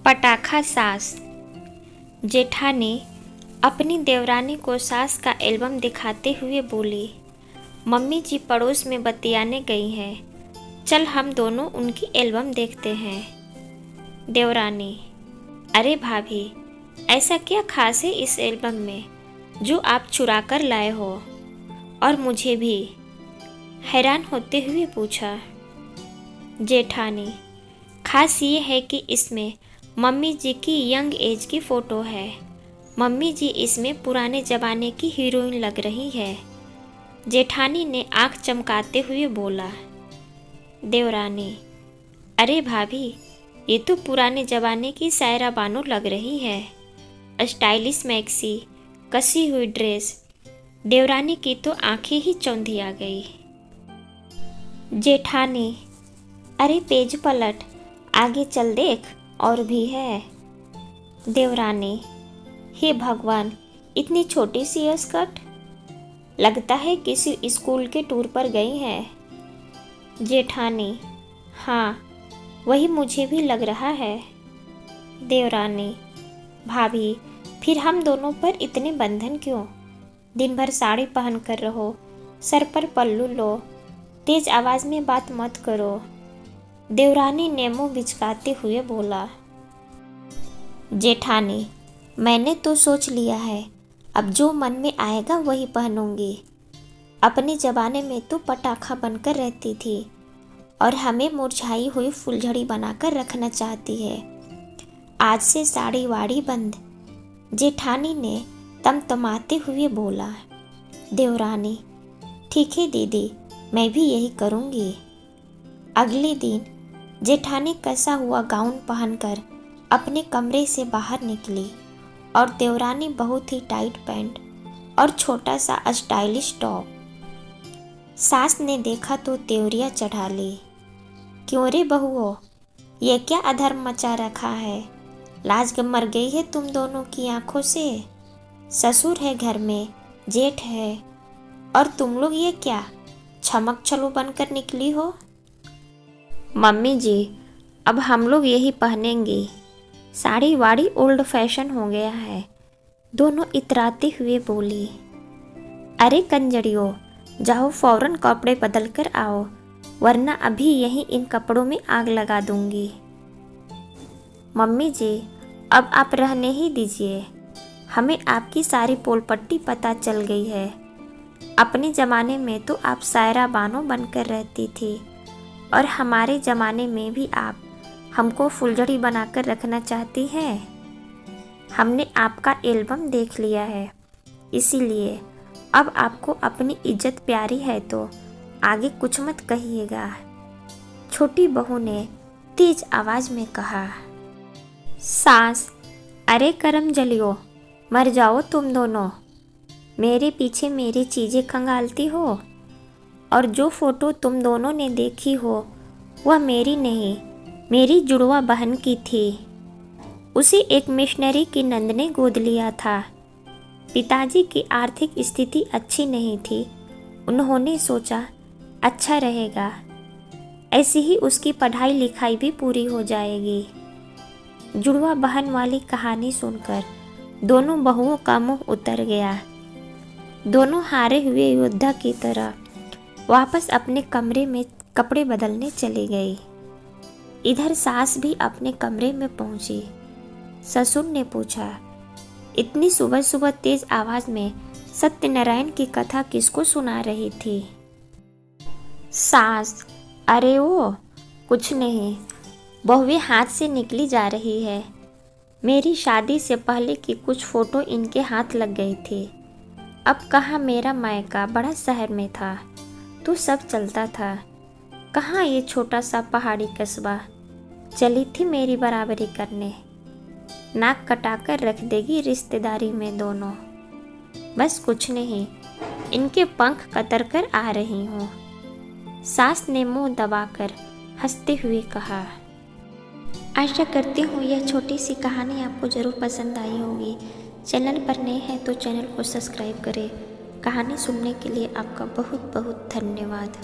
पटाखा सास। जेठानी अपनी देवरानी को सास का एल्बम दिखाते हुए बोली, मम्मी जी पड़ोस में बतियाने गई हैं, चल हम दोनों उनकी एल्बम देखते हैं। देवरानी, अरे भाभी, ऐसा क्या खास है इस एल्बम में जो आप चुरा कर लाए हो? और मुझे भी हैरान होते हुए पूछा। जेठानी, खास ये है कि इसमें मम्मी जी की यंग एज की फ़ोटो है। मम्मी जी इसमें पुराने ज़माने की हीरोइन लग रही है। जेठानी ने आंख चमकाते हुए बोला। देवरानी, अरे भाभी, ये तो पुराने ज़माने की सायरा बानो लग रही है। स्टाइलिश मैक्सी, कसी हुई ड्रेस। देवरानी की तो आंखें ही चौंधी आ गई। जेठानी, अरे पेज पलट, आगे चल देख, और भी है। देवरानी, हे भगवान, इतनी छोटी सी स्कर्ट, लगता है किसी स्कूल के टूर पर गई है। जेठानी, हाँ, वही मुझे भी लग रहा है। देवरानी, भाभी, फिर हम दोनों पर इतने बंधन क्यों? दिन भर साड़ी पहन कर रहो, सर पर पल्लू लो, तेज आवाज़ में बात मत करो। देवरानी ने मुँह बिचकाते हुए बोला। जेठानी, मैंने तो सोच लिया है, अब जो मन में आएगा वही पहनूंगी। अपने ज़माने में तो पटाखा बनकर रहती थी और हमें मुरझाई हुई फुलझड़ी बनाकर रखना चाहती है। आज से साड़ी वाड़ी बंद। जेठानी ने तमतमाते हुए बोला। देवरानी, ठीक है दीदी, मैं भी यही करूँगी। अगले दिन जेठानी कसा हुआ गाउन पहनकर अपने कमरे से बाहर निकली और देवरानी बहुत ही टाइट पैंट और छोटा सा स्टाइलिश टॉप। सास ने देखा तो त्योरियां चढ़ा ली। क्यों रे बहुओ, ये क्या अधर्म मचा रखा है? लाज मर गई है तुम दोनों की आंखों से। ससुर है घर में, जेठ है, और तुम लोग ये क्या छमक छल्लू बनकर निकली हो? मम्मी जी, अब हम लोग यही पहनेंगी। साड़ी वाड़ी ओल्ड फैशन हो गया है। दोनों इतराते हुए बोली। अरे कंजड़ियों, जाओ फौरन कपड़े बदल कर आओ, वरना अभी यहीं इन कपड़ों में आग लगा दूंगी। मम्मी जी, अब आप रहने ही दीजिए, हमें आपकी सारी पोलपट्टी पता चल गई है। अपने ज़माने में तो आप सायरा बानो बनकर रहती थी और हमारे ज़माने में भी आप हमको फुलझड़ी बनाकर रखना चाहती हैं। हमने आपका एल्बम देख लिया है, इसीलिए अब आपको अपनी इज्जत प्यारी है तो आगे कुछ मत कहिएगा। छोटी बहू ने तेज आवाज़ में कहा। सास, अरे करम जलियो, मर जाओ तुम दोनों। मेरे पीछे मेरी चीज़ें खंगालती हो, और जो फ़ोटो तुम दोनों ने देखी हो वह मेरी नहीं, मेरी जुड़वा बहन की थी। उसे एक मिशनरी की नंद ने गोद लिया था। पिताजी की आर्थिक स्थिति अच्छी नहीं थी। उन्होंने सोचा अच्छा रहेगा, ऐसी ही उसकी पढ़ाई लिखाई भी पूरी हो जाएगी। जुड़वा बहन वाली कहानी सुनकर दोनों बहुओं का मुंह उतर गया। दोनों हारे हुए योद्धा की तरह वापस अपने कमरे में कपड़े बदलने चली गई। इधर सास भी अपने कमरे में पहुंची। ससुर ने पूछा, इतनी सुबह सुबह तेज आवाज में सत्यनारायण की कथा किसको सुना रही थी? सास, अरे वो कुछ नहीं, बहुएं हाथ से निकली जा रही है। मेरी शादी से पहले की कुछ फ़ोटो इनके हाथ लग गई थी। अब कहाँ मेरा मायका बड़ा शहर में था तो सब चलता था, कहाँ ये छोटा सा पहाड़ी कस्बा चली थी मेरी बराबरी करने। नाक कटाकर रख देगी रिश्तेदारी में दोनों। बस कुछ नहीं, इनके पंख कतर कर आ रही हूँ। सास ने मुंह दबाकर हंसते हुए कहा। आशा करती हूँ यह छोटी सी कहानी आपको ज़रूर पसंद आई होगी। चैनल पर नए हैं तो चैनल को सब्सक्राइब करें। कहानी सुनने के लिए आपका बहुत बहुत धन्यवाद।